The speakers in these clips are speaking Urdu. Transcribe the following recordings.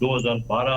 2012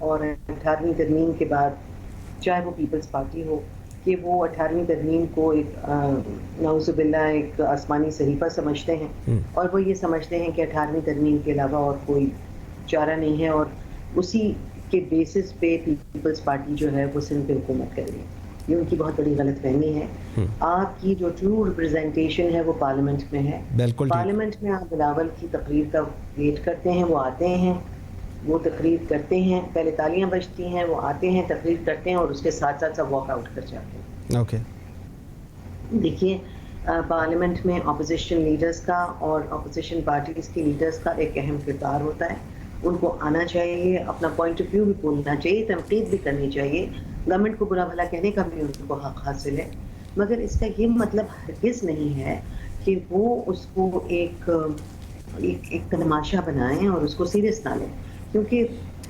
اور 18ویں ترمیم کے بعد چاہے وہ پیپلز پارٹی ہو کہ وہ 18ویں ترمیم کو ایک نعوذ باللہ ایک آسمانی صحیفہ سمجھتے ہیں اور وہ یہ سمجھتے ہیں کہ 18ویں ترمیم کے علاوہ اور کوئی چارہ نہیں ہے اور اسی کے بیسس پہ پیپلز پارٹی جو ہے وہ سندھ پہ حکومت کر رہی ہے. یہ ان کی بہت بڑی غلط فہمی ہے. آپ کی جو ٹرو ریپرزینٹیشن ہے وہ پارلیمنٹ میں ہے. بالکل پارلیمنٹ میں آپ بلاول کی تقریر کا ویٹ کرتے ہیں, وہ آتے ہیں, وہ تقریر کرتے ہیں, پہلے تالیاں بجتی ہیں, وہ آتے ہیں, تقریر کرتے ہیں اور اس کے ساتھ ساتھ سب واک آؤٹ کر جاتے ہیں. اوکے دیکھیے پارلیمنٹ میں اپوزیشن لیڈرز کا اور اپوزیشن پارٹیز کے لیڈرز کا ایک اہم کردار ہوتا ہے. ان کو آنا چاہیے, اپنا پوائنٹ آف ویو بھی بولنا چاہیے, تنقید بھی کرنی چاہیے, گورنمنٹ کو برا بھلا کہنے کا بھی ان کو حق حاصل ہے. مگر اس کا یہ مطلب ہرگز نہیں ہے کہ وہ اس کو ایک تماشا بنائیں اور اس کو سیریس نہ لیں, کیونکہ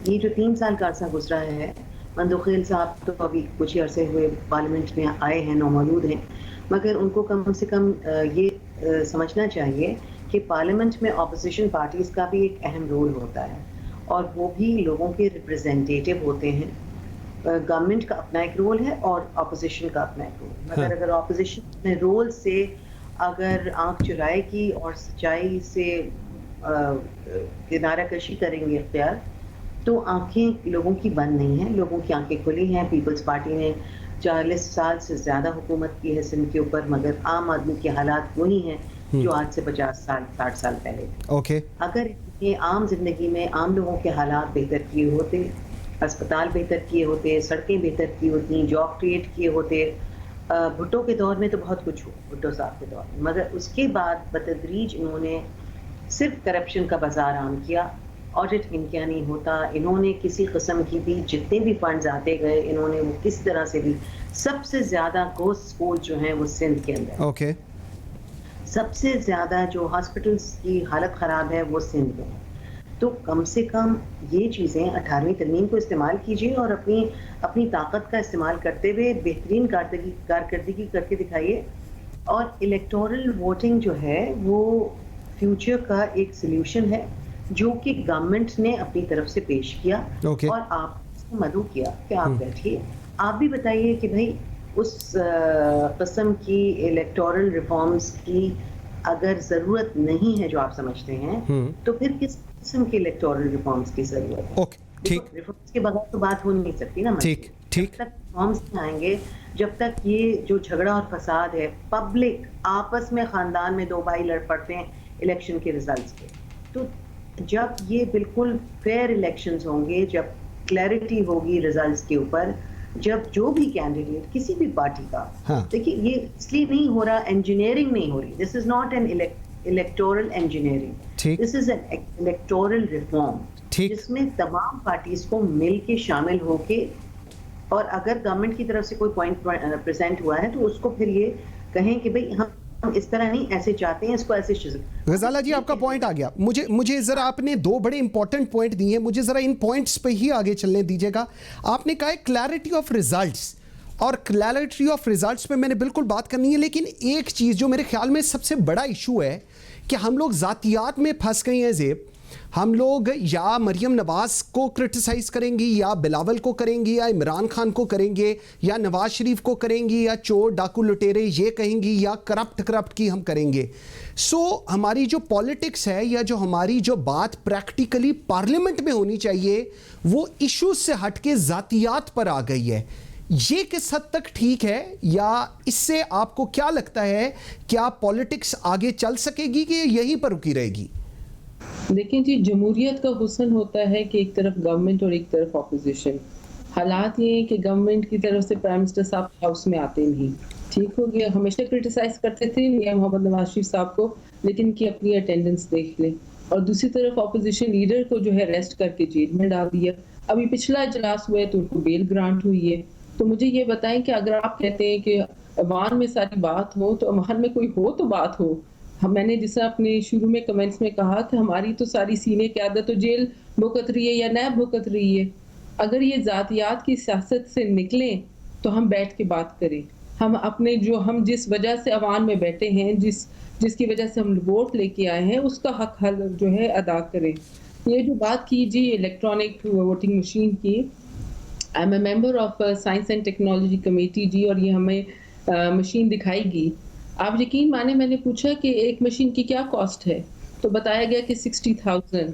یہ جو 3 سال کا عرصہ گزرا ہے, مندوخیل صاحب تو ابھی کچھ ہی عرصے ہوئے پارلیمنٹ میں آئے ہیں, نومولود ہیں, مگر ان کو کم سے کم یہ سمجھنا چاہیے کہ پارلیمنٹ میں اپوزیشن پارٹیز کا بھی ایک اہم رول ہوتا ہے اور وہ بھی لوگوں کے ریپرزینٹیٹیو ہوتے ہیں. گورنمنٹ کا اپنا ایک رول ہے اور اپوزیشن کا اپنا ایک رول ہے, مگر اگر اپوزیشن اپنے رول سے اگر آنکھ چرائے گی اور سچائی سے کنارہ کشی کریں گے اختیار, تو آنکھیں لوگوں کی بند نہیں ہیں, لوگوں کی آنکھیں کھلی ہیں. پیپلز پارٹی نے 40 سال سے زیادہ حکومت کی ہے سندھ کے اوپر, مگر عام آدمی کے حالات وہی ہیں جو آج سے 50 سال 60 سال پہلے. اوکے اگر یہ عام زندگی میں عام لوگوں کے حالات بہتر کیے ہوتے, اسپتال بہتر کیے ہوتے, سڑکیں بہتر کی ہوتی, جاب کریٹ کیے ہوتے, بھٹو کے دور میں تو بہت کچھ ہوا, بھٹو صاحب کے دور میں, مگر اس کے بعد بتدریج انہوں نے صرف کرپشن کا بازار عام کیا. آڈٹ ان کیا نہیں ہوتا, انہوں نے کسی قسم کی بھی جتنے بھی فنڈز آتے گئے انہوں نے وہ کس طرح سے بھی, سب سے زیادہ گھوسٹ اسکول جو ہیں وہ سندھ کے اندر, اوکے سب سے زیادہ جو ہاسپٹلس کی حالت خراب ہے وہ سندھ میں. تو کم سے کم یہ چیزیں 18ویں ترمیم کو استعمال کیجیے اور اپنی طاقت کا استعمال کرتے ہوئے بہترین کارکردگی کر کے دکھائیے. اور الیکٹورل ووٹنگ جو ہے وہ فیوچر کا ایک سلیوشن ہے جو کہ گورنمنٹ نے اپنی طرف سے پیش کیا, اور آپ کو مدعو کیا کہ آپ بیٹھیے, آپ بھی بتائیے کہ بھائی اس قسم کی الیکٹورل ریفارمز کی اگر ضرورت نہیں ہے جو آپ سمجھتے ہیں, تو پھر کس قسم کے الیکٹورل ریفارمز کی ضرورت ہے. ریفارمز کے بغیر تو بات ہو نہیں سکتی نا. ٹھیک جب تک ریفارمز نہیں آئیں گے, جب تک یہ جو جھگڑا اور فساد ہے, پبلک آپس میں خاندان میں 2 بھائی لڑ پڑتے ہیں الیکشن کے ریزلٹس کے, تو جب یہ بالکل فیئر الیکشنز ہوں گے, جب کلیئرٹی ہوگی ریزلٹس کے اوپر, جب جو بھی کینڈیڈیٹ کسی بھی پارٹی کا, دیکھیے یہ اس لیے نہیں ہو رہا, انجینئرنگ نہیں ہو رہی, this is not an electoral engineering, this is an electoral reform, جس میں تمام پارٹیز کو مل کے شامل ہو کے, اور اگر گورنمنٹ کی طرف سے کوئی پوائنٹ پریزنٹ ہوا ہے تو اس کو پھر یہ کہیں کہ بھئی ہم اس طرح نہیں, ایسے چاہتے ہیں, اس کو ایسے. غزالہ جی آپ کا پوائنٹ آ گیا, مجھے ذرا آپ نے 2 بڑے امپورٹنٹ پوائنٹ دیے ہیں, مجھے ذرا ان پوائنٹس پہ ہی آگے چلنے دیجیے گا. آپ نے کہا ہے کلیئرٹی آف ریزلٹس, اور کلیئرٹی آف ریزلٹس پہ میں نے بالکل بات کرنی ہے, لیکن ایک چیز جو میرے خیال میں سب سے بڑا ایشو ہے کہ ہم لوگ ذاتیات میں پھنس گئے ہیں. زیب, ہم لوگ یا مریم نواز کو کرٹیسائز کریں گے, یا بلاول کو کریں گے, یا عمران خان کو کریں گے, یا نواز شریف کو کریں گے, یا چور ڈاکو لٹیرے یہ کہیں گی, یا کرپٹ کی ہم کریں گے. سو ہماری جو پالیٹکس ہے, یا جو ہماری جو بات پریکٹیکلی پارلیمنٹ میں ہونی چاہیے, وہ ایشوز سے ہٹ کے ذاتیات پر آ گئی ہے. یہ کس حد تک ٹھیک ہے, یا اس سے آپ کو کیا لگتا ہے, کیا پالیٹکس آگے چل سکے گی کہ یہیں پر رکی رہے گی؟ دیکھیں جی, جمہوریت کا حسن ہوتا ہے کہ ایک طرف گورنمنٹ اور ایک طرف اپوزیشن. حالات یہ ہیں کہ گورنمنٹ کی طرف سے پرائم منسٹر صاحب ہاؤس میں آتے نہیں, ٹھیک ہو گیا, ہمیشہ کرٹیسائز کرتے تھے میاں محمد نواز شریف صاحب کو, لیکن کی اپنی اٹینڈنس دیکھ لیں. اور دوسری طرف اپوزیشن لیڈر کو جو ہے ریسٹ کر کے جیل میں ڈال دیا. ابھی پچھلا اجلاس ہوا ہے تو ان کو بیل گرانٹ ہوئی ہے. تو مجھے یہ بتائیں کہ اگر آپ کہتے ہیں کہ عوام میں ساری بات ہو, تو عوام میں کوئی ہو تو بات ہو. میں نے جیسا اپنے شروع میں کمنٹس میں کہا کہ ہماری تو ساری سینے کی عادت تو جیل بھگت رہی ہے یا نیب بھگت رہی ہے. اگر یہ ذاتیات کی سیاست سے نکلیں تو ہم بیٹھ کے بات کریں, ہم اپنے ہم جس وجہ سے عوام میں بیٹھے ہیں, جس کی وجہ سے ہم ووٹ لے کے آئے ہیں, اس کا حق حل جو ہے ادا کریں. یہ جو بات کی جی الیکٹرانک ووٹنگ مشین کی، I am a member of science and technology committee جی، اور یہ ہمیں مشین دکھائی گی. آپ یقین مانے میں نے پوچھا کہ ایک مشین کی کیا کاسٹ ہے، تو بتایا گیا کہ 60,000.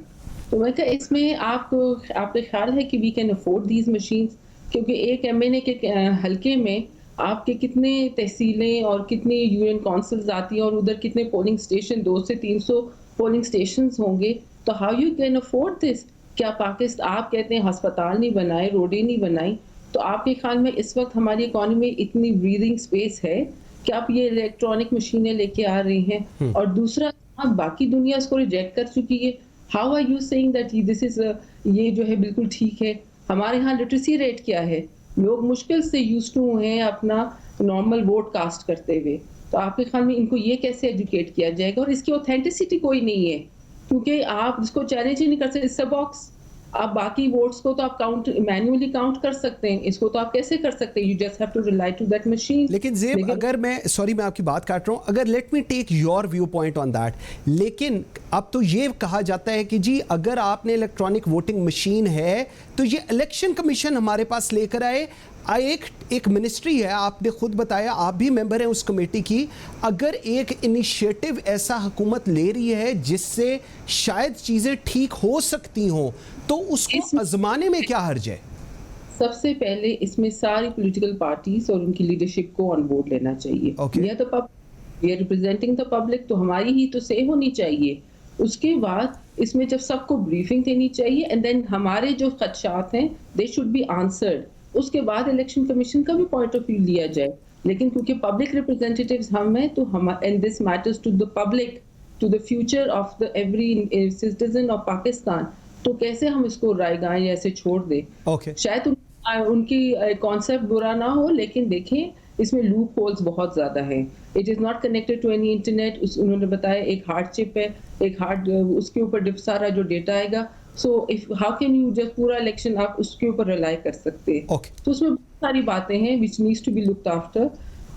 تو میں کہا اس میں آپ کا خیال ہے کہ we can afford these machines, کیونکہ ایک ایم این اے کے حلقے میں آپ کے کتنے تحصیلیں اور کتنے یونین کونسلز آتی ہیں، اور ادھر کتنے پولنگ اسٹیشن، 200 سے 300 پولنگ اسٹیشنز ہوں گے. تو ہاؤ یو کین افورڈ دس؟ کیا پاکستان، آپ کہتے ہیں ہسپتال نہیں بنائے، روڈیں نہیں بنائی، تو آپ کے خیال میں اس وقت ہماری اکانومی میں اتنی بریدنگ اسپیس ہے کہ آپ یہ الیکٹرانک مشینیں لے کے آ رہی ہیں؟ اور دوسرا، باقی دنیا اس کو ریجیکٹ کر چکی ہے. How are you seeing that this is, یہ جو ہے بالکل ٹھیک ہے؟ ہمارے ہاں لٹریسی ریٹ کیا ہے؟ لوگ مشکل سے یوز ٹو ہیں اپنا نارمل ووٹ کاسٹ کرتے ہوئے. تو آپ کے خیال میں ان کو یہ کیسے ایجوکیٹ کیا جائے گا؟ اور اس کی اوتھینٹسٹی کوئی نہیں ہے، کیونکہ آپ اس کو چیلنج ہی نہیں کر سکتے. اس سے باکس آپ باقی ووٹس کو تو آپ کاؤنٹ مینولی کاؤنٹ کر سکتے ہیں، اس کو تو آپ کیسے کر سکتے ہیں؟ You just have to rely to that machine. لیکن زیب، اگر میں سوری میں آپ کی بات کاٹ رہا ہوں، اگر let me take your view point on that, لیکن اب تو یہ کہا جاتا ہے کہ جی اگر آپ نے الیکٹرانک ووٹنگ مشین ہے تو یہ الیکشن کمیشن ہمارے پاس لے کر آئے. ایک منسٹری ہے، آپ نے خود بتایا، آپ بھی ممبر ہیں اس کمیٹی کی. اگر ایک انیشیٹو ایسا حکومت لے رہی ہے جس سے شاید چیزیں ٹھیک ہو سکتی ہوں، تو اس کو آزمانے میں کیا حرج ہے؟ سب سے پہلے اس میں ساری پولیٹیکل پارٹیز اور ان کی لیڈرشپ کو آن بورڈ لینا چاہیے. We are representing the public, تو ہماری ہی تو سے ہونی چاہیے. اس کے بعد اس میں جب سب کو بریفنگ دینی چاہیے، اینڈ دین ہمارے جو خدشات ہیں دے شوڈ بی آنسرڈ. اس کے بعد الیکشن کمیشن کا بھی پوائنٹ آف ویو لیا جائے. لیکن کیونکہ پبلک ریپرزینٹیوز ہم ہیں، تو and this matters to the public, to the future of the every citizen of Pakistan, تو کیسے ہم اس کو رائے گاہیں ایسے چھوڑ دیں؟ شاید ان کی کانسیپٹ برا نہ ہو، لیکن دیکھیں اس میں لوپ ہولز بہت زیادہ ہیں. It is not connected to any internet. انہوں نے بتایا ایک ہارڈ چپ ہے، ایک ہارڈ، اس کے اوپر سارا جو ڈیٹا آئے گا. So how can you just پورا الیکشن آپ اس کے اوپر ریلائی کر سکتے ہیں؟ تو اس میں بہت ساری باتیں ہیں which needs to be looked after.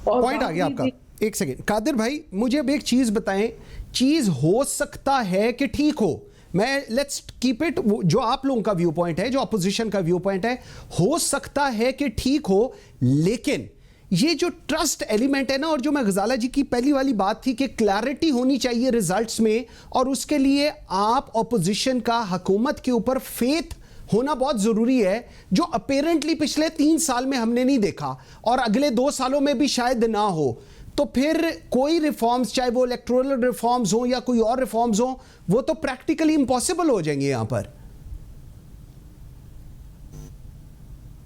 اور پوائنٹ آ گیا آپ کا. ایک سیکنڈ قادر بھائی، مجھے اب ایک چیز بتائیں، چیز ہو سکتا ہے کہ ٹھیک ہو، میں لیٹس کیپ اٹ، جو آپ لوگوں کا ویو پوائنٹ ہے، جو اپوزیشن کا ویو پوائنٹ ہے، ہو سکتا ہے کہ ٹھیک ہو، لیکن یہ جو ٹرسٹ ایلیمنٹ ہے نا، اور جو میں غزالہ جی کی پہلی والی بات تھی کہ کلیئرٹی ہونی چاہیے ریزلٹس میں، اور اس کے لیے آپ اپوزیشن کا حکومت کے اوپر فیتھ ہونا بہت ضروری ہے، جو اپیرنٹلی پچھلے 3 سال میں ہم نے نہیں دیکھا، اور اگلے 2 سالوں میں بھی شاید نہ ہو. تو پھر کوئی ریفارمز، چاہے وہ الیکٹورل ریفارمز ہوں یا کوئی اور ریفارمز ہوں، وہ تو پریکٹیکلی امپاسبل ہو جائیں گے یہاں پر.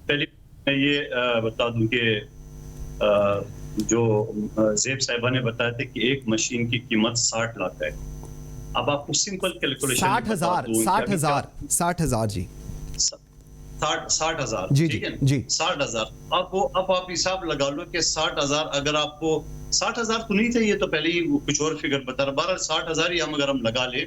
پہلے میں یہ بتا دوں کہ جو زیب صاحبہ نے بتایا تھا کہ ایک مشین کی قیمت 60 لاکھ ہے. اب آپ کو سمپل کیلکولیشن 60,000 جی 60,000 جی ٹھیک ہے جی 60,000. اب آپ حساب لگا لو کہ 60,000 اگر آپ کو 60,000 تو نہیں چاہیے، تو پہلے ہی کچھ اور فگر بتا رہا. 60,000 ہی اگر ہم لگا لیں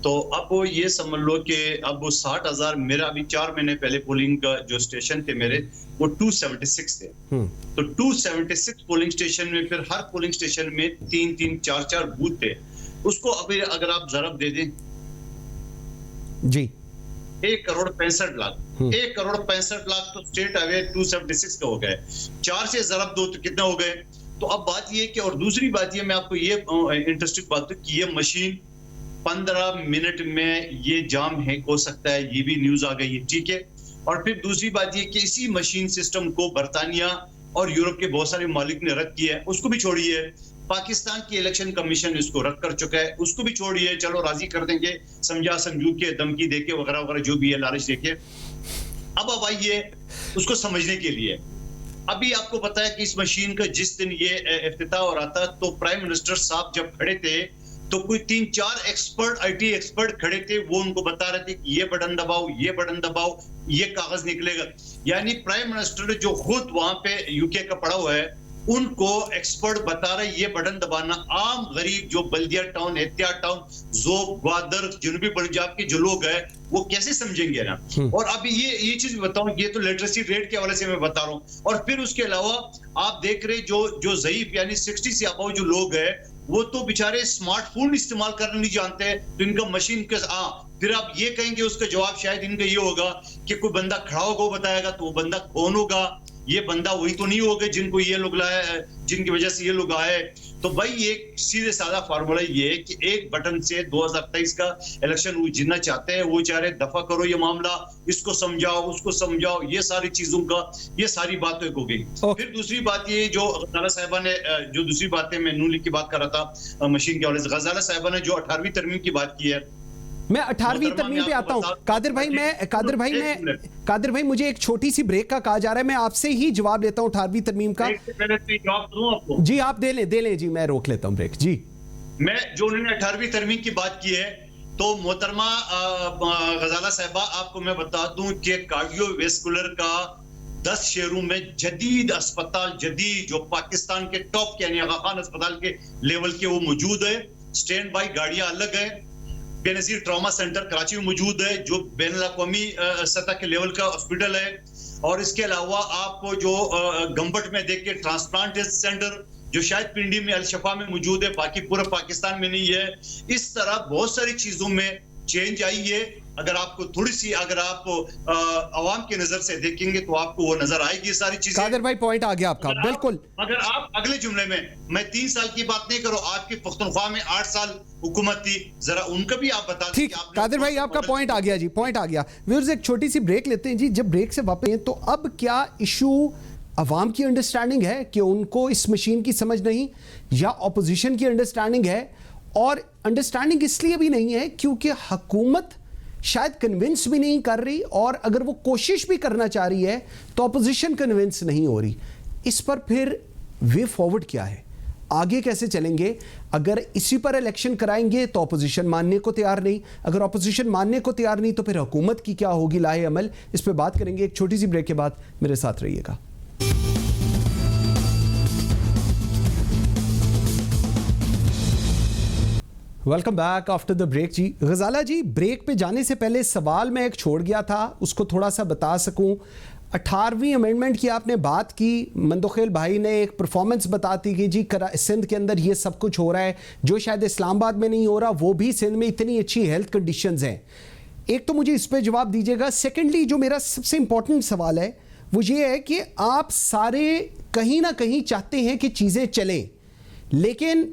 تو اب وہ یہ سمجھ لو کہ اب وہ 60,000 میرا ابھی 4 مہینے پہلے پولنگ کا جو اسٹیشن تھے میرے وہ 276 تھے. تو 276 پولنگ اسٹیشن میں پھر ہر پولنگ اسٹیشن میں 3 4 بوتھ تھے. اس کو ابھی اگر آپ ضرب دے دیں جی 1,65,00,000 1,65,00,000 تو اسٹیٹ اوے 276 کا ہو گئے. 4 سے ضرب دو تو کتنے ہو گئے؟ تو اب بات یہ کہ، اور دوسری بات یہ میں آپ کو یہ انٹرسٹنگ بات ہوں کہ یہ مشین 15 منٹ میں یہ جام ہیک ہو سکتا ہے، یہ بھی نیوز آ گئی ہے، ٹھیک ہے. اور پھر دوسری بات یہ کہ اسی مشین سسٹم کو برطانیہ اور یورپ کے بہت سارے ممالک نے رد کیا ہے، اس کو بھی چھوڑیے. پاکستان کی الیکشن کمیشن اس کو رد کر چکا ہے، اس کو بھی چھوڑیے، چلو راضی کر دیں گے، سمجھا سمجھو کے، دھمکی دے کے وغیرہ وغیرہ جو بھی ہے، لالچ دے کے. اب آئیے اس کو سمجھنے کے لیے. ابھی آپ کو پتا ہے کہ اس مشین کا جس دن یہ افتتاح ہو رہا تھا تو پرائم منسٹر صاحب جب کھڑے تھے تو کوئی 3-4 ایکسپرٹ، آئی ٹی ایکسپرٹ کھڑے تھے، وہ ان کو بتا رہے تھے کہ یہ بٹن دباؤ، یہ بٹن دباؤ، یہ کاغذ نکلے گا. یعنی پرائم منسٹر جو خود وہاں پہ یو کے کا پڑا ہوا ہے، ان کو ایکسپرٹ بتا رہے یہ بٹن دبانا عام غریب جو بلدیہ ٹاؤن، احتیاط ٹاؤن، زوب، گوادر، جنوبی پنجاب کے جو لوگ ہیں وہ کیسے سمجھیں گے نا. اور ابھی یہ چیز بتاؤں، یہ تو لٹریسی ریٹ کے حوالے سے میں بتا رہا ہوں. اور پھر اس کے علاوہ آپ دیکھ رہے جو ضعیف یعنی 60 سے ابو جو لوگ ہیں وہ تو بیچارے اسمارٹ فون استعمال کرنا نہیں جانتے, تو ان کا مشین کے پھر آپ یہ کہیں گے اس کا جواب شاید ان کا یہ ہوگا کہ کوئی بندہ کھڑا ہوگا وہ بتائے گا, تو وہ بندہ کون ہوگا؟ یہ بندہ وہی تو نہیں ہوگا جن کو یہ لوگ لائے, جن کی وجہ سے یہ لوگ آئے. تو بھائی ایک سیدھے سادہ فارمولا یہ ہے کہ ایک بٹن سے 2023 کا الیکشن وہ جیتنا چاہتے ہیں, وہ چاہ رہے دفع کرو یہ معاملہ, اس کو سمجھاؤ اس کو سمجھاؤ, یہ ساری چیزوں کا یہ ساری باتیں ہو گئی. پھر دوسری بات یہ جو غزالہ صاحبہ نے جو دوسری باتیں میں نون لیگ کی بات کر رہا تھا مشین کے حوالے سے, غزالہ صاحبہ نے جو 18ویں ترمیم کی بات کی ہے, میں 18ویں ترمیم پہ آتا ہوں. قادر بھائی مجھے ایک چھوٹی سی بریک کا کہا جا رہا ہے, میں آپ سے ہی جواب لیتا ہوں 18ویں ترمیم کا. جی آپ دے لیں جی, میں روک لیتا ہوں بریک. جی میں جو انہوں نے 18ویں ترمیم کی بات کی ہے, تو محترمہ غزالہ صاحبہ آپ کو میں بتا دوں کہ کارڈیو ویسکولر کا 10 شہروں میں جدید اسپتال, جدید جو پاکستان کے ٹاپ کے یعنی آغا خان اسپتال کے لیول کے وہ موجود ہے. اسٹینڈ بائی گاڑیاں الگ ہیں. بے نظیر ٹراما سینٹر کراچی میں موجود ہے جو بین الاقوامی سطح کے لیول کا ہاسپٹل ہے. اور اس کے علاوہ آپ کو جو گمبٹ میں دیکھ کے ٹرانسپلانٹ سینٹر جو شاید پنڈی میں الشفا میں موجود ہے, باقی پورے پاکستان میں نہیں ہے. اس طرح بہت ساری چیزوں میں چینج آئی ہے. اگر آپ کو تھوڑی سی اگر آپ عوام کی نظر سے دیکھیں گے تو آپ کو وہ نظر آئے گی ساری چیزیں. قادر بھائی پوائنٹ آ گیا آپ کا, بالکل. اگر آپ اگلے جملے میں 3 سال کی بات نہیں کرو, آپ کی پختونخوا میں 8 سال حکومت تھی, ذرا ان کا بھی آپ بتا دیں. ٹھیک, قادر بھائی آپ کا پوائنٹ آ گیا جی, پوائنٹ آ گیا. ویورز ایک چھوٹی سی بریک لیتے ہیں جی. جب بریک سے واپس ہیں تو اب کیا ایشو عوام کی انڈرسٹینڈنگ ہے کہ ان کو اس مشین کی سمجھ نہیں, یا اپوزیشن کی انڈرسٹینڈنگ ہے؟ اور انڈرسٹینڈنگ اس لیے بھی نہیں ہے کیونکہ حکومت شاید کنونس بھی نہیں کر رہی, اور اگر وہ کوشش بھی کرنا چاہ رہی ہے تو اپوزیشن کنونس نہیں ہو رہی. اس پر پھر وے فارورڈ کیا ہے, آگے کیسے چلیں گے؟ اگر اسی پر الیکشن کرائیں گے تو اپوزیشن ماننے کو تیار نہیں, اگر اپوزیشن ماننے کو تیار نہیں تو پھر حکومت کی کیا ہوگی لاہے عمل. اس پہ بات کریں گے ایک چھوٹی سی بریک کے بعد. میرے ساتھ رہیے گا. Welcome back after the break. جی غزالہ جی, بریک پہ جانے سے پہلے سوال میں ایک چھوڑ گیا تھا, اس کو تھوڑا سا بتا سکوں. 18ویں امینڈمنٹ کی آپ نے بات کی, مندوخیل بھائی نے ایک پرفارمنس بتاتی کہ جی سندھ کے اندر یہ سب کچھ ہو رہا ہے جو شاید اسلام آباد میں نہیں ہو رہا, وہ بھی سندھ میں اتنی اچھی ہیلتھ کنڈیشنز ہیں. ایک تو مجھے اس پہ جواب دیجیے گا. سیکنڈلی جو میرا سب سے امپورٹنٹ سوال ہے وہ یہ ہے کہ آپ سارے کہیں نہ کہیں چاہتے ہیں کہ چیزیں چلیں, لیکن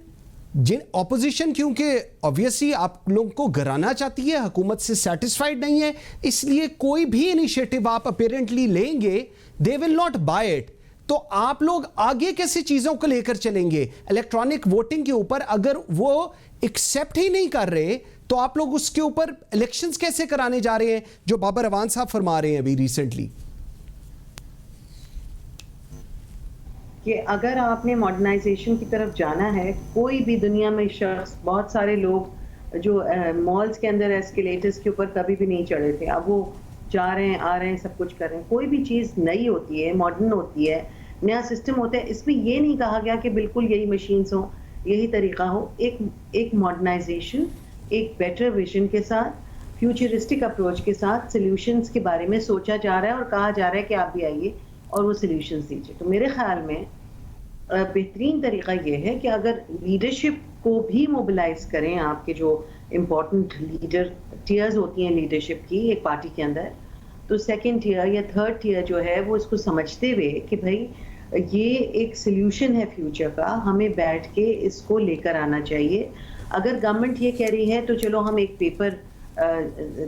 اپوزیشن کیونکہ آبویسلی آپ لوگوں کو گرانا چاہتی ہے, حکومت سے سیٹسفائیڈ نہیں ہے, اس لیے کوئی بھی انیشیٹو آپ اپیرنٹلی لیں گے دے ول ناٹ بائی اٹ. تو آپ لوگ آگے کیسے چیزوں کو لے کر چلیں گے؟ الیکٹرانک ووٹنگ کے اوپر اگر وہ ایکسیپٹ ہی نہیں کر رہے تو آپ لوگ اس کے اوپر الیکشنز کیسے کرانے جا رہے ہیں, جو بابر اعوان صاحب فرما رہے ہیں ابھی ریسنٹلی؟ کہ اگر آپ نے ماڈرنائزیشن کی طرف جانا ہے, کوئی بھی دنیا میں شخص, بہت سارے لوگ جو مالز کے اندر ایسکیلیٹرز کے اوپر کبھی بھی نہیں چڑھے تھے, اب وہ جا رہے ہیں آ رہے ہیں سب کچھ کر رہے ہیں. کوئی بھی چیز نئی ہوتی ہے, ماڈرن ہوتی ہے, نیا سسٹم ہوتا ہے, اس میں یہ نہیں کہا گیا کہ بالکل یہی مشینز ہوں, یہی طریقہ ہو. ایک ماڈرنائزیشن, ایک بیٹر ویژن کے ساتھ, فیوچرسٹک اپروچ کے ساتھ سلیوشنز کے بارے میں سوچا جا رہا ہے اور کہا جا رہا ہے کہ آپ بھی آئیے اور وہ سلیوشنز دیجیے. تو میرے خیال میں بہترین طریقہ یہ ہے کہ اگر لیڈرشپ کو بھی موبلائز کریں, آپ کے جو امپورٹنٹ لیڈر ٹیئرز ہوتی ہیں لیڈرشپ کی ایک پارٹی کے اندر, تو سیکنڈ ٹیئر یا تھرڈ ٹیئر جو ہے وہ اس کو سمجھتے ہوئے کہ بھائی یہ ایک سلیوشن ہے فیوچر کا, ہمیں بیٹھ کے اس کو لے کر آنا چاہیے. اگر گورنمنٹ یہ کہہ رہی ہے تو چلو ہم ایک پیپر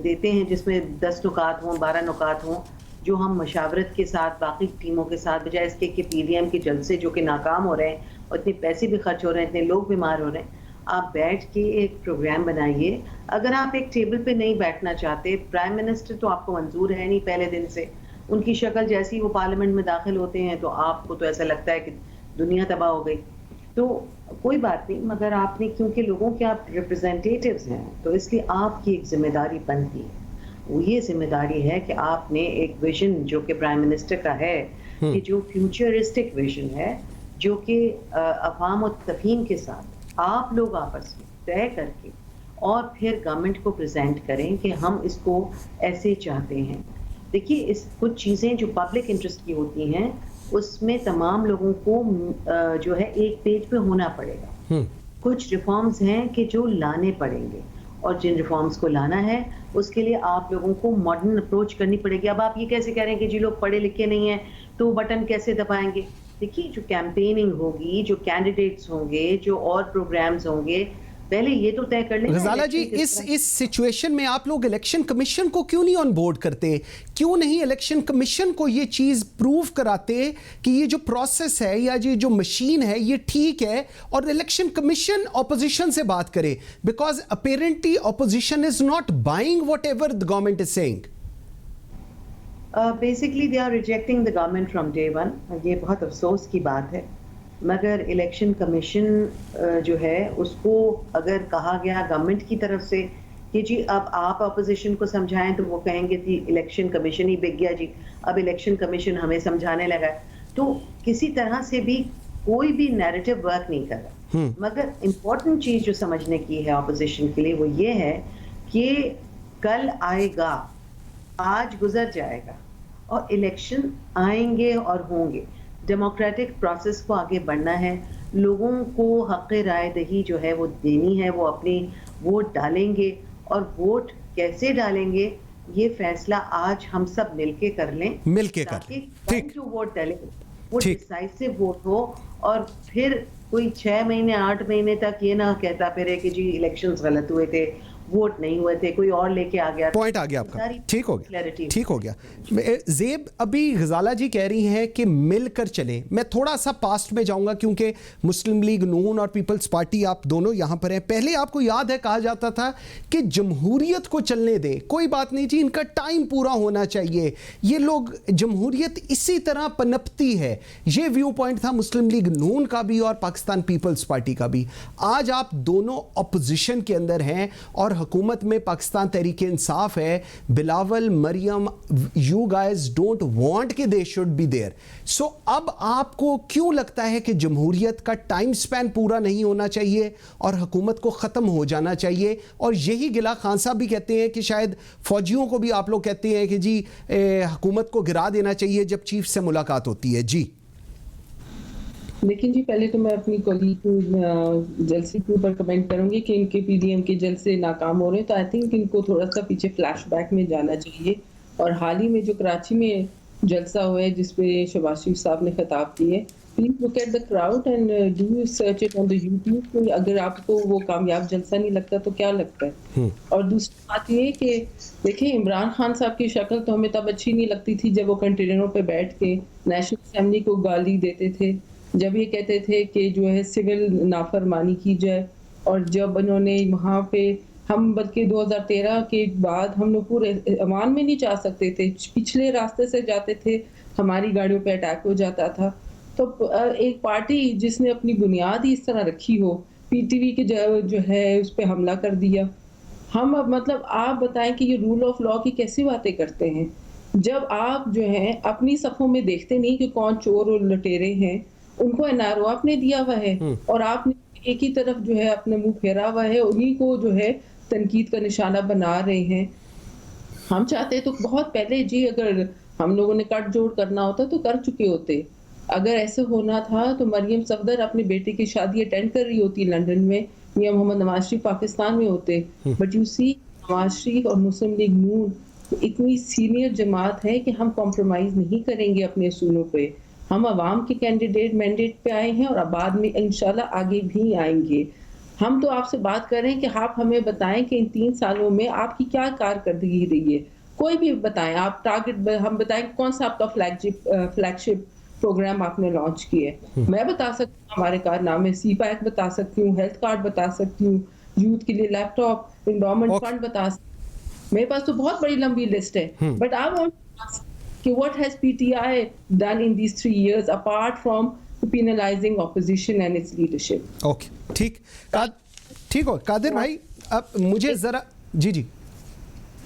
دیتے ہیں جس میں 10 نکات ہوں, 12 نکات ہوں, جو ہم مشاورت کے ساتھ باقی ٹیموں کے ساتھ, بجائے اس کے پی ڈی ایم کے جلسے جو کہ ناکام ہو رہے ہیں اور اتنے پیسے بھی خرچ ہو رہے ہیں, اتنے لوگ بیمار ہو رہے ہیں, آپ بیٹھ کے ایک پروگرام بنائیے. اگر آپ ایک ٹیبل پہ نہیں بیٹھنا چاہتے, پرائم منسٹر تو آپ کو منظور ہے نہیں پہلے دن سے, ان کی شکل جیسی وہ پارلیمنٹ میں داخل ہوتے ہیں تو آپ کو تو ایسا لگتا ہے کہ دنیا تباہ ہو گئی. تو کوئی بات نہیں, مگر آپ نے کیونکہ لوگوں کے آپ ریپرزینٹیٹیوز ہیں تو اس لیے آپ کی ایک ذمہ داری بنتی ہے. وہ یہ ذمہ داری ہے کہ آپ نے ایک ویژن جو کہ پرائم منسٹر کا ہے, کہ جو فیوچرسٹک ویژن ہے, جو کہ عوام و تفہیم کے ساتھ آپ لوگ آپس میں طے کر کے اور پھر گورنمنٹ کو پریزنٹ کریں کہ ہم اس کو ایسے چاہتے ہیں. دیکھیے اس کچھ چیزیں جو پبلک انٹرسٹ کی ہوتی ہیں اس میں تمام لوگوں کو جو ہے ایک پیج پہ ہونا پڑے گا. کچھ ریفارمز ہیں کہ جو لانے پڑیں گے, اور جن ریفارمز کو لانا ہے اس کے لیے آپ لوگوں کو ماڈرن اپروچ کرنی پڑے گی. اب آپ یہ کیسے کہہ رہے ہیں کہ جی لوگ پڑھے لکھے نہیں ہیں تو وہ بٹن کیسے دبائیں گے؟ دیکھیے جو کیمپیننگ ہوگی, جو کینڈیڈیٹس ہوں گے, جو اور پروگرامز ہوں گے, پہلے یہ تو طے کر لیں. غزالہ جی اس سچویشن میں آپ لوگ الیکشن کمیشن کو کیوں نہیں آن بورڈ کرتے؟ کیوں نہیں الیکشن کمیشن کو یہ چیز پروو کراتے کہ یہ جو پروسیس ہے یا یہ جو مشین ہے یہ ٹھیک ہے, اور الیکشن کمیشن اپوزیشن سے بات کرے, because apparently opposition is not buying what ever the government is saying. Basically they are rejecting the government from day one. یہ بہت افسوس کی بات ہے, مگر الیکشن کمیشن جو ہے اس کو اگر کہا گیا گورنمنٹ کی طرف سے کہ جی اب آپ اپوزیشن کو سمجھائیں تو وہ کہیں گے کہ الیکشن کمیشن ہی بک گیا جی, اب الیکشن کمیشن ہمیں سمجھانے لگا, تو کسی طرح سے بھی کوئی بھی نیریٹو ورک نہیں کر رہا. مگر امپورٹنٹ چیز جو سمجھنے کی ہے اپوزیشن کے لیے وہ یہ ہے کہ کل آئے گا, آج گزر جائے گا, اور الیکشن آئیں گے اور ہوں گے. ڈیموکریٹک پروسیس کو آگے بڑھنا ہے, لوگوں کو حق رائے دہی جو ہے وہ دینی ہے, وہ اپنی ووٹ ڈالیں گے, اور ووٹ کیسے ڈالیں گے یہ فیصلہ آج ہم سب مل کے کر لیں, تاکہ جو ووٹ ڈالے وہ ڈیسائسو ووٹ ہو, اور پھر کوئی 6 مہینے 8 مہینے تک یہ نہ کہتا پھرے کہ جی الیکشنز غلط ہوئے تھے, ووٹ نہیں ہوئے تھے, کوئی اور لے کے آ گیا. پوائنٹ آ گیا آپ کا, ٹھیک ہو گیا. زیب ابھی غزالہ جی کہہ رہی ہیں کہ مل کر چلیں. میں تھوڑا سا پاسٹ میں جاؤں گا کیونکہ مسلم لیگ نون اور پیپلز پارٹی آپ دونوں یہاں پر ہیں. پہلے آپ کو یاد ہے کہا جاتا تھا کہ جمہوریت کو چلنے دیں, کوئی بات نہیں جی ان کا ٹائم پورا ہونا چاہیے, یہ لوگ جمہوریت اسی طرح پنپتی ہے. یہ ویو پوائنٹ تھا مسلم لیگ نون کا بھی اور پاکستان پیپلز پارٹی کا بھی. آج آپ دونوں اپوزیشن کے اندر ہیں اور حکومت میں پاکستان تحریک انصاف ہے. بلاول, مریم, یو گائز ڈونٹ وانٹ کہ دے شوڈ بی دیئر. سو اب آپ کو کیوں لگتا ہے کہ جمہوریت کا ٹائم سپین پورا نہیں ہونا چاہیے اور حکومت کو ختم ہو جانا چاہیے؟ اور یہی گلا خان صاحب بھی کہتے ہیں کہ شاید فوجیوں کو بھی آپ لوگ کہتے ہیں کہ جی حکومت کو گرا دینا چاہیے جب چیف سے ملاقات ہوتی ہے. جی لیکن جی پہلے تو میں اپنی کولیگ جلسے کے اوپر کمنٹ کروں گی کہ ان کے پی ڈی ایم کے جلسے ناکام ہو رہے ہیں, تو آئی تھنک ان کو تھوڑا سا پیچھے فلیش بیک میں جانا چاہیے. اور حال ہی میں جو کراچی میں جلسہ ہوا ہے جس پہ شہباز شریف صاحب نے خطاب کی ہے, please look at the crowd and do search it on the YouTube. اگر آپ کو وہ کامیاب جلسہ نہیں لگتا تو کیا لگتا ہے؟ اور دوسری بات یہ کہ دیکھیں عمران خان صاحب کی شکل تو ہمیں تب اچھی نہیں لگتی تھی جب وہ کنٹینروں پہ بیٹھ کے نیشنل اسمبلی کو گالی دیتے تھے, جب یہ کہتے تھے کہ جو ہے سول نافرمانی کی جائے, اور جب انہوں نے وہاں پہ ہم بلکہ 2013 کے بعد ہم لوگ پورے امان میں نہیں جا سکتے تھے, پچھلے راستے سے جاتے تھے, ہماری گاڑیوں پہ اٹیک ہو جاتا تھا. تو ایک پارٹی جس نے اپنی بنیاد ہی اس طرح رکھی ہو, پی ٹی وی کے جو ہے اس پہ حملہ کر دیا. ہم اب مطلب آپ بتائیں کہ یہ رول آف لا کی کیسی باتیں کرتے ہیں جب آپ جو ہے اپنی صفوں میں دیکھتے نہیں کہ کون چور اور لٹیرے ہیں. ان کو این آر او آپ نے دیا ہوا ہے اور آپ نے ایک ہی طرف جو ہے اپنے منہ پھیرا ہوا ہے, انہی کو جو ہے تنقید کا نشانہ بنا رہے ہیں. ہم چاہتے تو بہت پہلے جی اگر ہم لوگوں نے کٹ جوڑ کرنا ہوتا تو کر چکے ہوتے. اگر ایسے ہونا تھا تو مریم صفدر اپنے بیٹے کی شادی اٹینڈ کر رہی ہوتی لنڈن میں, یا محمد نواز شریف پاکستان میں ہوتے. بٹ یو سی نواز شریف اور مسلم لیگ نون اتنی سینئر جماعت ہے کہ ہم کمپرومائز نہیں کریں گے اپنے اصولوں پہ. ہم عوام کے کینڈیڈیٹ مینڈیٹ پہ آئے ہیں اور اب بعد میں انشاءاللہ آگے بھی آئیں گے. ہم تو آپ سے بات کر رہے ہیں کہ آپ ہمیں بتائیں کہ ان 3 سالوں میں آپ کی کیا کارکردگی رہی ہے. کوئی بھی بتائیں, آپ ٹارگٹ ہم بتائیں کون سا آپ کا فلیگ شپ پروگرام آپ نے لانچ کیا ہے. میں بتا سکتی ہوں ہمارے کارنامے, سی پیک بتا سکتی ہوں, ہیلتھ کارڈ بتا سکتی ہوں, یوتھ کے لیے لیپ ٹاپ, انڈومنٹ فنڈ بتا سکتی ہوں. میرے پاس تو بہت بڑی لمبی لسٹ ہے. بٹ آئی وانٹ کہ what has PTI done in these 3 years apart from penalizing opposition and its leadership. Okay ٹھیک ہو قادر بھائی, اب مجھے ذرا جی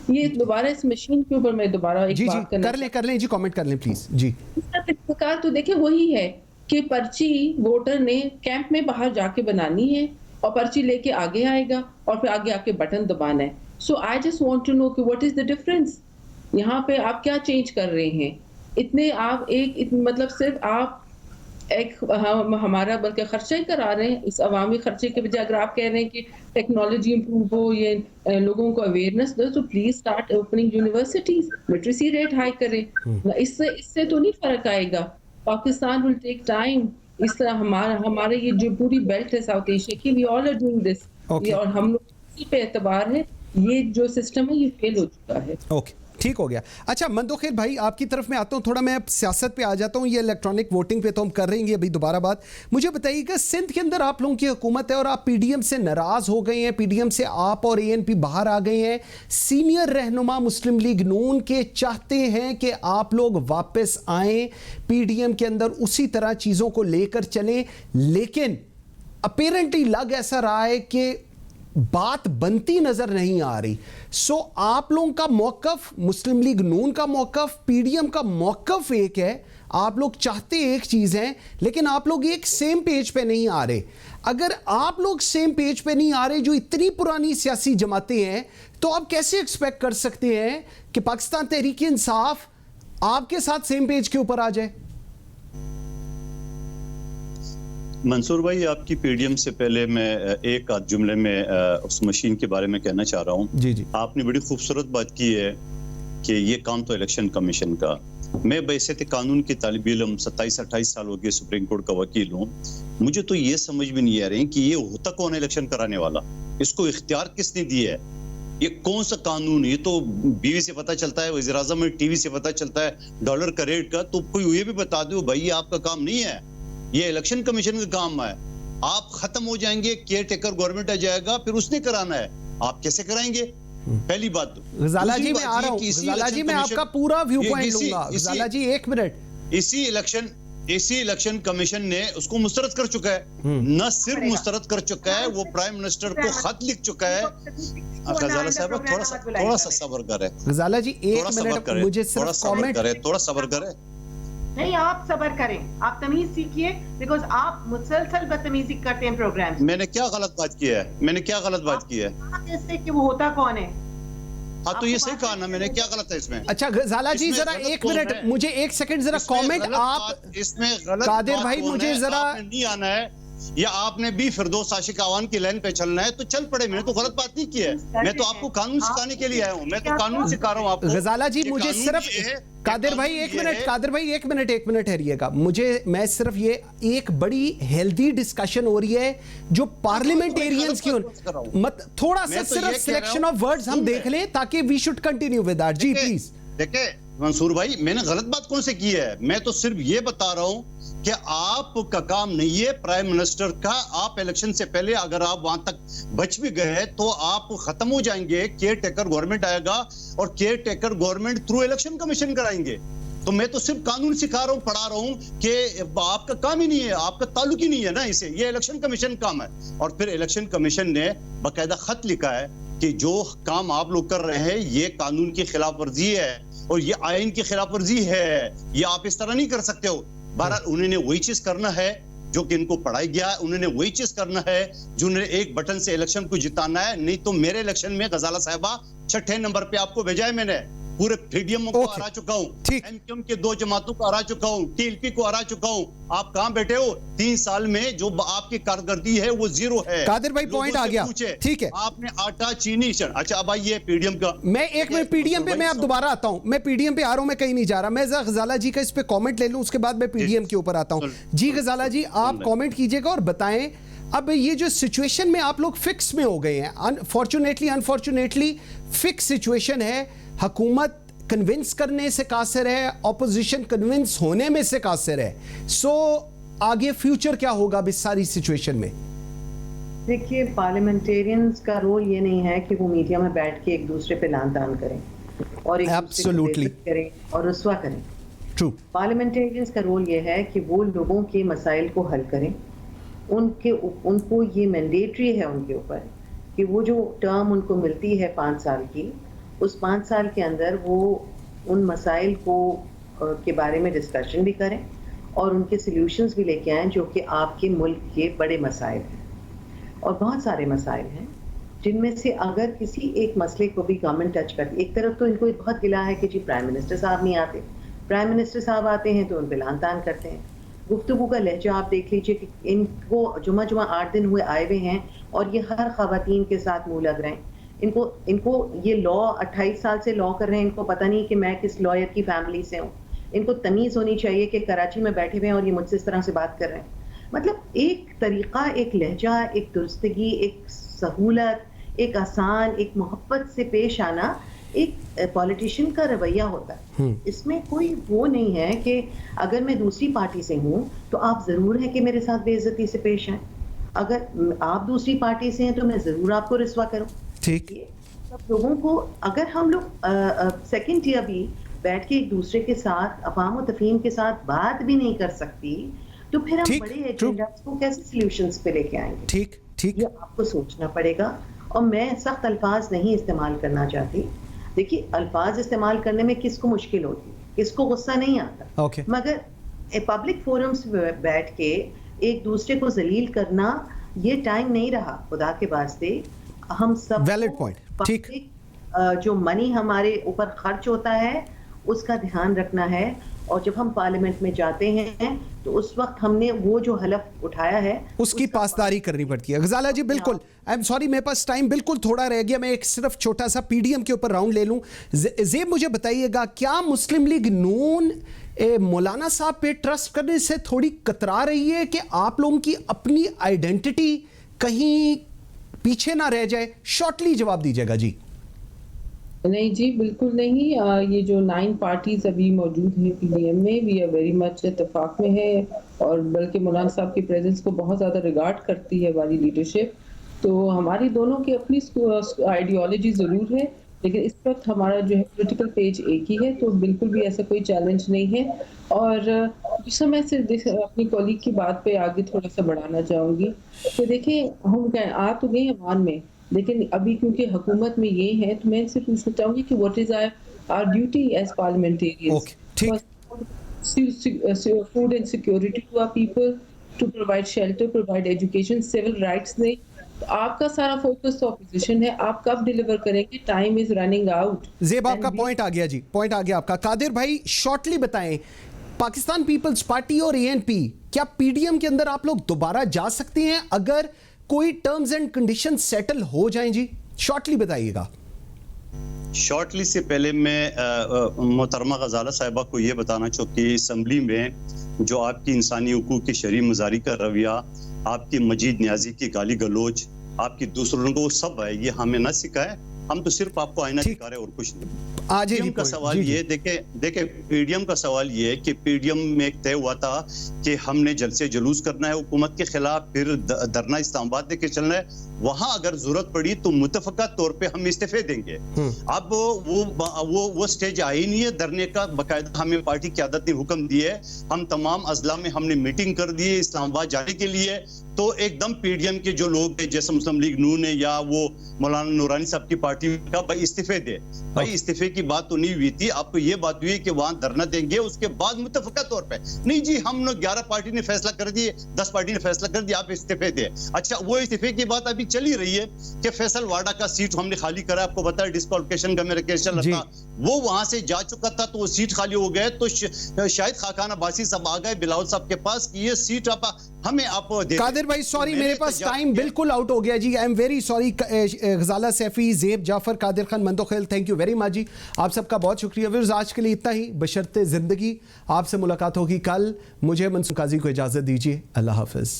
یہ دوبارہ اس مشین کے اوپر میں دوبارہ ایک بات کر لیں جی کامنٹ کر لیں پلیز. جی اس کا طریقہ تو دیکھیں وہی ہے کہ پرچی ووٹر نے کیمپ میں باہر جا کے بنانی ہے اور پرچی لے کے آگے آئے گا اور پھر آگے آ کے بٹن دبانا ہے. So I just want to know کہ واٹ از دا ڈفرنس یہاں پہ, آپ کیا چینج کر رہے ہیں. اتنے آپ ایک مطلب صرف آپ ایک ہمارا بلکہ خرچہ ہی کرا رہے ہیں. اس عوامی خرچے کے بجائے اگر آپ کہہ رہے ہیں کہ ٹیکنالوجی امپروو ہو, یہ لوگوں کو اویئرنیس دو, تو please start opening universities, literacy rate high کریں. اس سے تو نہیں فرق آئے گا. پاکستان ول ٹیک ٹائم. اس طرح ہمارے یہ جو پوری بیلٹ ہے ساؤتھ ایشیا کی, وی آل آر ڈوئنگ دس, اور ہم لوگ اسی پہ اعتبار ہے. یہ جو سسٹم ہے یہ فیل ہو چکا ہے. اوکے, ٹھیک ہو گیا. اچھا مندوخیل بھائی, آپ کی طرف میں آتا ہوں, تھوڑا میں اب سیاست پہ آ جاتا ہوں. یہ الیکٹرانک ووٹنگ پہ تو ہم کر رہیں گے ابھی دوبارہ بات. مجھے بتائیے کہ سندھ کے اندر آپ لوگوں کی حکومت ہے اور آپ پی ڈی ایم سے ناراض ہو گئے ہیں, پی ڈی ایم سے آپ اور اے این پی باہر آ گئے ہیں. سینئر رہنما مسلم لیگ نون کے چاہتے ہیں کہ آپ لوگ واپس آئیں, پی ڈی ایم کے اندر اسی طرح چیزوں کو لے کر چلیں, لیکن اپیرنٹلی لگ ایسا رہا ہے کہ بات بنتی نظر نہیں آ رہی. سو آپ لوگوں کا موقف, مسلم لیگ نون کا موقف, پی ڈی ایم کا موقف ایک ہے. آپ لوگ چاہتے ایک چیز ہیں لیکن آپ لوگ ایک سیم پیج پہ نہیں آ رہے. اگر آپ لوگ سیم پیج پہ نہیں آ رہے, جو اتنی پرانی سیاسی جماعتیں ہیں, تو آپ کیسے ایکسپیکٹ کر سکتے ہیں کہ پاکستان تحریک انصاف آپ کے ساتھ سیم پیج کے اوپر آ جائے؟ منصور بھائی, آپ کی پی ڈی ایم سے پہلے میں ایک آدھ جملے میں اس مشین کے بارے میں کہنا چاہ رہا ہوں. جی جی, آپ نے بڑی خوبصورت بات کی ہے کہ یہ کام تو الیکشن کمیشن کا. میں بحیثیت قانون کی طالب علم 27-28 سال ہو گئے سپریم کورٹ کا وکیل ہوں. مجھے تو یہ سمجھ میں نہیں آ رہی کہ یہ ہوتا کون ہے الیکشن کرانے والا, اس کو اختیار کس نے دیا ہے, یہ کون سا قانون؟ یہ تو بیوی سے پتہ چلتا ہے, وزیر اعظم میں ٹی وی سے پتہ چلتا ہے ڈالر کا ریٹ کا. تو کوئی یہ بھی بتا دو بھائی یہ آپ کا کام نہیں ہے, یہ الیکشن کمیشن کا کام ہے. آپ ختم ہو جائیں گے, کیئر ٹیکر گورنمنٹ آ جائے گا, پھر اس نے کرانا ہے. آپ کیسے کرائیں گے؟ پہلی بات. غزالہ جی میں آ رہا ہوں, غزالہ جی میں آپ کا پورا ویو پوائنٹ لوں گا. غزالہ جی ایک منٹ. اسی الیکشن کمیشن نے اس کو مسترد کر چکا ہے. نہ صرف مسترد کر چکا ہے, وہ پرائم منسٹر کو خط لکھ چکا ہے. غزالہ صاحب تھوڑا سا صبر کرے. غزالہ جی ایک منٹ, مجھے صرف کامنٹ, تھوڑا صبر کرے. نہیں, آپ صبر کریں, آپ تمیز سیکھیے, بیکاز آپ مسلسل بدتمیزی کرتے ہیں پروگرام. میں نے کیا غلط بات کی ہے؟ جیسے کہ وہ ہوتا کون ہے. ہاں تو یہ صحیح کہا نا, میں نے کیا غلط ہے اس میں؟ اچھا غزالہ جی ذرا ایک منٹ, مجھے ایک سیکنڈ ذرا کامنٹ. آپ اس میں غلط قادر بھائی مجھے ذرا نہیں آنا ہے, یا آپ نے بھی فردوس عاشق آوان کی لائن پہ چلنا ہے تو چل پڑے. میں نے تو غلط بات نہیں کی ہے, میں تو آپ کو قانون سکھانے کے لیے آیا ہوں. میں تو قانون سکھا رہا ہوں آپ کو. غزالہ جی مجھے صرف, قادر بھائی ایک منٹ ٹھہریے گا. میں صرف یہ ایک بڑی ہیلدی ڈسکشن ہو رہی ہے جو پارلیمنٹیرینز کی, تھوڑا سا صرف سلیکشن آف ورڈز ہم دیکھ لیں تاکہ we should continue with that. جی پلیز. دیکھیں منصور بھائی, میں نے غلط بات کون سے کی ہے؟ میں تو صرف یہ بتا رہا ہوں کہ آپ کا کام نہیں ہے پرائم منسٹر کا. آپ الیکشن سے پہلے اگر آپ وہاں تک بچ بھی گئے تو آپ ختم ہو جائیں گے. کیئر ٹیکر گورنمنٹ آئے گا اور care taker government through election commission کرائیں گے. تو میں تو صرف قانون سکھا رہا ہوں, پڑھا رہا ہوں کہ آپ کا کام ہی نہیں ہے, آپ کا تعلق ہی نہیں ہے نا اسے. یہ الیکشن کمیشن کام ہے. اور پھر الیکشن کمیشن نے باقاعدہ خط لکھا ہے کہ جو کام آپ لوگ کر رہے ہیں یہ قانون کی خلاف ورزی ہے اور یہ آئین کی خلاف ورزی ہے, یہ آپ اس طرح نہیں کر سکتے ہو. بہرحال انہوں نے وہی چیز کرنا ہے جو کہ ان کو پڑھائی گیا ہے, انہوں نے وہی چیز کرنا ہے جو انہوں نے ایک بٹن سے الیکشن کو جتانا ہے. نہیں تو میرے الیکشن میں غزالہ صاحبہ 6 نمبر پہ آپ کو بھیجا ہے, میں نے پورے PDM کو ہرا چکا ہوں, MQM کے 2 جماعتوں کو ہرا چکا ہوں, TLP کو ہرا چکا ہوں. آپ کہاں بیٹھے ہو؟ 3 سال میں جو آپ کی کارکردگی ہے وہ 0 ہے. قادر بھائی پوائنٹ آ گیا, ٹھیک ہے. آپ نے آٹا چینی. اچھا اب آئیے PDM کا. میں ایک منٹ PDM پہ میں اب دوبارہ آتا ہوں, میں PDM پہ آ رہا ہوں, میں کہیں نہیں جا رہا. میں غزالہ جی کا اس پہ کامنٹ لے لوں, اس کے بعد میں PDM کے اوپر آتا ہوں. جی غزالہ جی آپ کامنٹ کیجئے گا اور بتائیں اب یہ جو سچویشن میں آپ لوگ فکس میں ہو گئے ہیں, انفارچونیٹلی فکس سچویشن ہے, حکومت کنونس کرنے سے قاصر ہے, اپوزیشن کنونس ہونے میں سے قاصر ہے. سو آگے فیوچر کیا ہوگا اس ساری سچویشن میں؟ دیکھیے پارلیمنٹیرینز کا رول یہ نہیں ہے کہ وہ میڈیا میں بیٹھ کے ایک دوسرے پہ لان تان کریں اور ایک دوسرے کو بےعزت کریں اور رسوا کریں. ٹرو. پارلیمنٹیرینز کا رول یہ ہے کہ وہ لوگوں کے مسائل کو حل کریں. ان کو یہ مینڈیٹری ہے ان کے اوپر کہ وہ جو ٹرم ان کو ملتی ہے 5 سال کی, اس 5 سال کے اندر وہ ان مسائل کو کے بارے میں ڈسکشن بھی کریں اور ان کے سلیوشنز بھی لے کے آئیں جو کہ آپ کے ملک کے بڑے مسائل ہیں. اور بہت سارے مسائل ہیں جن میں سے اگر کسی ایک مسئلے کو بھی گورنمنٹ ٹچ کرتی, ایک طرف تو ان کو بہت گلا ہے کہ جی پرائم منسٹر صاحب نہیں آتے, پرائم منسٹر صاحب آتے ہیں تو ان پہ لان تان کرتے ہیں, گفتگو کا لہجہ آپ دیکھ لیجئے کہ ان کو جمعہ 8 دن ہوئے آئے ہوئے ہیں اور یہ ہر خواتین کے ساتھ منہ لگ رہے ہیں. ان کو یہ لا 28 سال سے لا کر رہے ہیں, ان کو پتہ نہیں کہ میں کس لائر کی فیملی سے ہوں. ان کو تمیز ہونی چاہیے کہ کراچی میں بیٹھے ہوئے ہیں اور یہ مجھ سے اس طرح سے بات کر رہے ہیں. مطلب ایک طریقہ, ایک لہجہ, ایک درستگی, ایک سہولت, ایک آسان, ایک محبت سے پیش آنا ایک پولیٹیشین کا رویہ ہوتا ہے. اس میں کوئی وہ نہیں ہے کہ اگر میں دوسری پارٹی سے ہوں تو آپ ضرور ہے کہ میرے ساتھ بے عزتی سے پیش آئیں, اگر آپ دوسری پارٹی سے ہیں تو میں ضرور آپ کو رسوا کروں. ٹھیک, سب لوگوں کو اگر ہم لوگ سیکنڈ ایئر بھی بیٹھ کے ایک دوسرے کے ساتھ افہام و تفہیم کے ساتھ بات بھی نہیں کر سکتی تو پھر ہم بڑے ایجنڈاز کو کیسے سولوشنز پہ لے کے آئیں گے؟ ٹھیک, یہ آپ کو سوچنا پڑے گا. اور میں سخت الفاظ نہیں استعمال کرنا چاہتی. دیکھیے الفاظ استعمال کرنے میں کس کو مشکل ہوتی, کس کو غصہ نہیں آتا, مگر پبلک فورمز پہ بیٹھ کے ایک دوسرے کو ذلیل کرنا یہ ٹائم نہیں رہا. خدا کے واسطے ہم سب ویلڈ پوائنٹ, ٹھیک, جو منی ہمارے اوپر خرچ ہوتا ہے اس کا دھیان رکھنا ہے. اور جب ہم پارلیمنٹ میں جاتے ہیں تو اس وقت ہم نے وہ جو حلف اٹھایا ہے اس کی پاسداری کرنی پڑتی ہے. غزالہ جی بالکل, آئی ایم سوری میرے پاس ٹائم بالکل تھوڑا رہ گیا, میں ایک صرف چھوٹا سا پی ڈی ایم کے اوپر راؤنڈ لے لوں. زیب مجھے بتائیے گا, کیا مسلم لیگ نون مولانا صاحب پہ ٹرسٹ کرنے سے تھوڑی کترا رہی ہے کہ آپ لوگوں کی اپنی آئیڈینٹی کہیں پیچھے نہ رہ جائے؟ شارٹلی جواب دیجیے گا جی. نہیں جی بالکل نہیں. یہ جو 9 پارٹیز ابھی موجود ہیں پی ڈی ایم میں, وی آر ویری مچ اتفاق میں ہے, اور بلکہ مولانا صاحب کی پریزنس کو بہت زیادہ ریگارڈ کرتی ہے ہماری لیڈرشپ. تو ہماری دونوں کی اپنی آئیڈیالوجی ضرور ہے, لیکن اس وقت ہمارا جو ہے پولیٹیکل پیج ایک ہی ہے, تو بالکل بھی ایسا کوئی چیلنج نہیں ہے. اور دوسرا میں صرف اپنی کولیگ کی بات پہ آگے تھوڑا سا بڑھانا چاہوں گی کہ دیکھیں ہم آ تو گئے ایوان میں, لیکن ابھی کیونکہ حکومت میں یہ ہے تو میں ان سے پوچھنا چاہوں گی کہ what is our duty as parliamentarians, food and security to our people, to provide shelter, provide education, civil rights دیں. آپ کا سارا فوکس تو اپوزیشن ہے, آپ کب ڈیلیور کریں گے؟ Time is running out. زیب آپ کا پوائنٹ آ گیا جی, پوائنٹ آ گیا آپ کا. قادر بھائی شارٹلی بتائیں, پاکستان پیپلز پارٹی اور اے این پی, کیا پی ڈی ایم کے اندر آپ لوگ دوبارہ جا سکتے ہیں اگر کوئی ٹرمز اینڈ کنڈیشن سیٹل ہو جائیں جی؟ شارٹلی بتائیے گا. شارٹلی سے پہلے میں محترمہ غزالہ صاحبہ کو یہ بتانا چاہوں کہ اسمبلی میں جو آپ کی انسانی حقوق کی شرعی مزاری کا رویہ, آپ کی مجید نیازی کی گالی گلوچ, آپ کی دوسروں کو سب ہے, یہ ہمیں نہ سکھائے. ہم تو صرف آپ کو آئینہ دکھا رہے اور کچھ نہیں. پی ڈی ایم کا سوال یہ دیکھیں پی ڈی ایم کا سوال یہ ہے کہ پی ڈی ایم میں ایک طے ہوا تھا کہ ہم نے جلسے جلوس کرنا ہے حکومت کے خلاف, پھر دھرنا اسلام آباد دے کے چلنا ہے. وہاں اگر ضرورت پڑی تو متفقہ طور پہ ہم استعفے دیں گے. اب وہ سٹیج آئی نہیں ہے دھرنے کا, باقاعدہ ہمیں پارٹی قیادت نے حکم دی ہے, ہم تمام اضلاع میں ہم نے میٹنگ کر دی ہے اسلام آباد جانے کے لیے. تو ایک دم پی ڈی ایم کے جو لوگ ہیں جیسے مسلم لیگ نون ہے یا وہ مولانا نورانی صاحب کی پارٹی کا, بھائی استعفے دے. بھائی استعفے کی بات تو نہیں ہوئی تھی, آپ کو یہ بات ہوئی کہ وہاں دھرنا دیں گے, اس کے بعد متفقہ طور پہ نہیں جی ہم نے 11 پارٹی نے فیصلہ کر دیے, 10 پارٹی نے فیصلہ کر دیا, آپ استعفے دے. اچھا وہ استعفے کی بات ابھی چلی رہی ہے کہ فیصل واڈا کا سیٹ ہم نے خالی کرا, آپ کو بتا ڈسکوالیفیکیشن کا میرا کیس چل رہا تھا, وہ وہاں سے جا چکا تھا تو وہ سیٹ خالی ہو گئے. تو شاہد خاقان عباسی صاحب آ گئے بلاول صاحب کے پاس کہ یہ سیٹ ہمیں آپ دے. قادر بھائی سوری میرے پاس ٹائم بالکل آؤٹ ہو گیا جی, I am very sorry. Ghazala Saifi, Zeb Jafar, Qadir Khan Mandokhail, thank you very much جی, آپ سب کا بہت شکریہ. ویورز آج کے لیے اتنا ہی, بشرط زندگی. آپ سے ملاقات ہوگی کل. مجھے منصور قاضی کو اجازت دیجیے, اللہ حافظ.